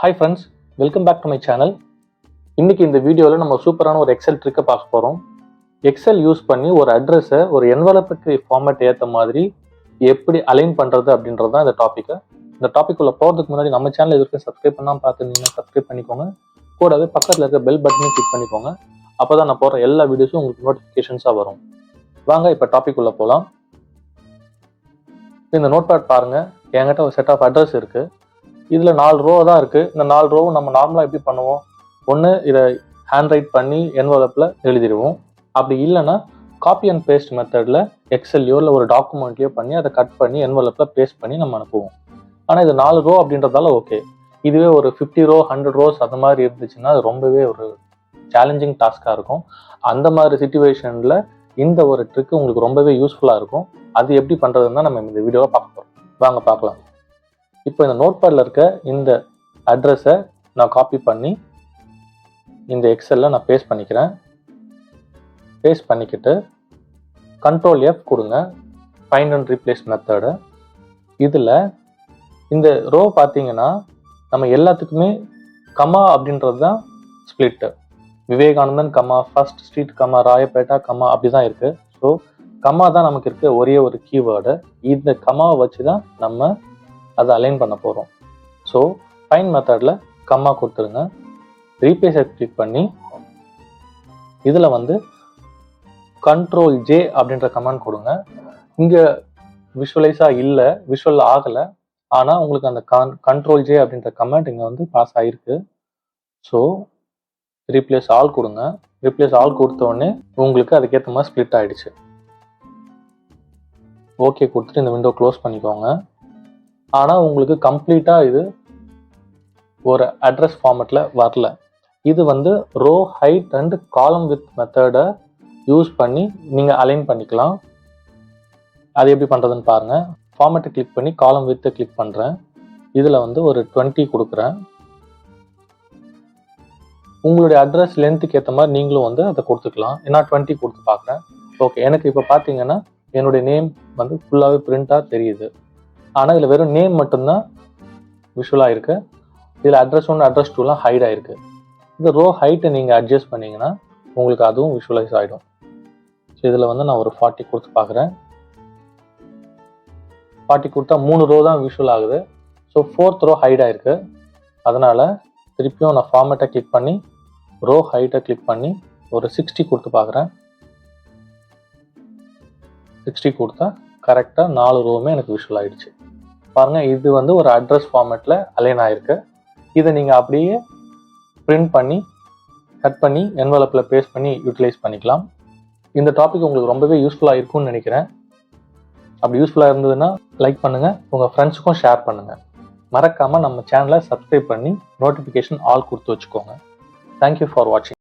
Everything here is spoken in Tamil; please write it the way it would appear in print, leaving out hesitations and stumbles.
Hi friends, welcome back to my channel. இன்னைக்கு இந்த வீடியோவில் நம்ம சூப்பரான ஒரு எக்ஸல் ட்ரிக்கை பார்க்க போகிறோம். எக்ஸல் யூஸ் பண்ணி ஒரு அட்ரஸை ஒரு என்வலப்புக்கு ஃபார்மேட் ஏற்ற மாதிரி எப்படி அலைன் பண்ணுறது அப்படின்றது தான் இந்த டாப்பிக்கு. இந்த டாபிக்குள்ளே போகிறதுக்கு முன்னாடி நம்ம சேனல் இது வரைக்கும் சப்ஸ்கிரைப் பண்ணாமல் பார்த்துருந்தீங்கன்னா சப்ஸ்கிரைப் பண்ணிக்கோங்க. கூடவே பக்கத்தில் இருக்க பெல் பட்டனையும் கிளிக் பண்ணிக்கோங்க. அப்போ தான் நான் போகிற எல்லா வீடியோஸும் உங்களுக்கு நோட்டிஃபிகேஷன்ஸாக வரும். வாங்க இப்போ டாபிக்குள்ளே போகலாம். இந்த நோட்பேட் பாருங்கள், என்கிட்ட ஒரு செட் ஆஃப் அட்ரஸ் இருக்குது. இதில் 4 ரோ தான் இருக்குது. இந்த 4 ரோவும் நம்ம நார்மலாக எப்படி பண்ணுவோம், ஒன்று இதை ஹேண்ட் ரைட் பண்ணி என்வலப்பில் எழுதிடுவோம். அப்படி இல்லைன்னா காப்பி அண்ட் பேஸ்ட் மெத்தடில் எக்ஸல்லையோ இல்லை ஒரு டாக்குமெண்ட்லையோ பண்ணி அதை கட் பண்ணி என்வலப்பில் பேஸ்ட் பண்ணி நம்ம அனுப்புவோம். ஆனால் இது 4 ரோ அப்படின்றதால ஓகே. இதுவே ஒரு 50 ரோ 100 ரோஸ் அந்த மாதிரி இருந்துச்சுன்னா அது ரொம்பவே ஒரு சேலஞ்சிங் டாஸ்காக இருக்கும். அந்த மாதிரி சிச்சுவேஷனில் இந்த ஒரு ட்ரிக்கு உங்களுக்கு ரொம்பவே யூஸ்ஃபுல்லாக இருக்கும். அது எப்படி பண்ணுறதுன்னு தான் நம்ம இந்த வீடியோவை பார்க்க போகிறோம். வாங்க பார்க்கலாம். இப்போ இந்த நோட்பேடில் இருக்க இந்த அட்ரஸை நான் காப்பி பண்ணி இந்த எக்ஸலில் நான் பேஸ்ட் பண்ணிக்கிறேன். பேஸ்ட் பண்ணிக்கிட்டு Ctrl F கொடுங்க, ஃபைண்ட் அண்ட் ரீப்ளேஸ் மெத்தடு. இதில் இந்த ரோ பார்த்தீங்கன்னா நம்ம எல்லாத்துக்குமே கமா அப்படின்றது தான் split. Vivekanandan comma, first street comma, Royapettah comma அப்படி தான் இருக்குது. ஸோ கமா தான் நமக்கு இருக்க ஒரே ஒரு கீவேர்டு. இந்த கமாவை வச்சு தான் நம்ம அதை அலைன் பண்ண போகிறோம். ஸோ ஃபைண்ட் மெத்தடில் கம்மா கொடுத்துருங்க. ரீப்ளேஸை கிளிக் பண்ணி இதில் வந்து Ctrl J அப்படின்ற கமாண்ட் கொடுங்க. இங்கே விஷுவலைஸாக இல்லை, விஷுவல் ஆகலை. ஆனால் உங்களுக்கு அந்த Ctrl J அப்படின்ற கமாண்ட் இங்கே வந்து பாஸ் ஆகிருக்கு. ஸோ ரீப்ளேஸ் ஆல் கொடுங்க. ரீப்ளேஸ் ஆல் கொடுத்த உடனே உங்களுக்கு அதுக்கேற்ற மாதிரி ஸ்ப்ளிட் ஆகிடுச்சு. ஓகே கொடுத்துட்டு இந்த விண்டோ க்ளோஸ் பண்ணிக்கோங்க. ஆனால் உங்களுக்கு கம்ப்ளீட்டாக இது ஒரு அட்ரஸ் ஃபார்மேட்டில் வரல. இது வந்து row height and column with மெத்தடை யூஸ் பண்ணி நீங்கள் அலைன் பண்ணிக்கலாம். அது எப்படி பண்ணுறதுன்னு பாருங்கள். ஃபார்மேட்டை கிளிக் பண்ணி காலம் வித்தை கிளிக் பண்ணுறேன். இதில் வந்து ஒரு 20 கொடுக்குறேன். உங்களுடைய அட்ரஸ் லென்த்துக்கு ஏற்ற மாதிரி நீங்களும் வந்து அதை கொடுத்துக்கலாம். ஏன்னா 20 கொடுத்து பார்க்குறேன். ஓகே, எனக்கு இப்போ பார்த்தீங்கன்னா என்னுடைய நேம் வந்து ஃபுல்லாகவே பிரிண்டாக தெரியுது. ஆனால் இதில் வெறும் நேம் மட்டும்தான் விஷுவலாக இருக்குது. இதில் அட்ரஸ் 1 அட்ரஸ் 2லாம் ஹைட் ஆகிருக்கு. இந்த ரோ ஹைட்டை நீங்கள் அட்ஜஸ்ட் பண்ணிங்கன்னா உங்களுக்கு அதுவும் விஷுவலைஸ் ஆகிடும். ஸோ இதில் வந்து நான் ஒரு 40 கொடுத்து பார்க்குறேன். 40 கொடுத்தா 3 ரோ தான் விஷுவல் ஆகுது. ஸோ 4th ரோ ஹைட் ஆகிருக்கு. அதனால் திருப்பியும் நான் ஃபார்மேட்டை கிளிக் பண்ணி ரோ ஹைட்டை கிளிக் பண்ணி ஒரு 60 கொடுத்து பார்க்குறேன். 60 கொடுத்தா கரெக்டாக 4 ரோவுமே எனக்கு விஷுவல் ஆகிடுச்சு. பாருங்கள், இது வந்து ஒரு அட்ரஸ் ஃபார்மேட்டில் அலைன் ஆகிருக்கு. இதை நீங்கள் அப்படியே பிரிண்ட் பண்ணி கட் பண்ணி என்வலப்பில் பேஸ்ட் பண்ணி யூட்டிலைஸ் பண்ணிக்கலாம். இந்த டாபிக் உங்களுக்கு ரொம்பவே யூஸ்ஃபுல்லாக இருக்கும்னு நினைக்கிறேன். அப்படி யூஸ்ஃபுல்லாக இருந்ததுன்னா லைக் பண்ணுங்கள், உங்கள் ஃப்ரெண்ட்ஸுக்கும் ஷேர் பண்ணுங்கள். மறக்காமல் நம்ம சேனலை சப்ஸ்கிரைப் பண்ணி நோட்டிஃபிகேஷன் ஆல் கொடுத்து வச்சுக்கோங்க. தேங்க்யூ ஃபார் வாட்சிங்.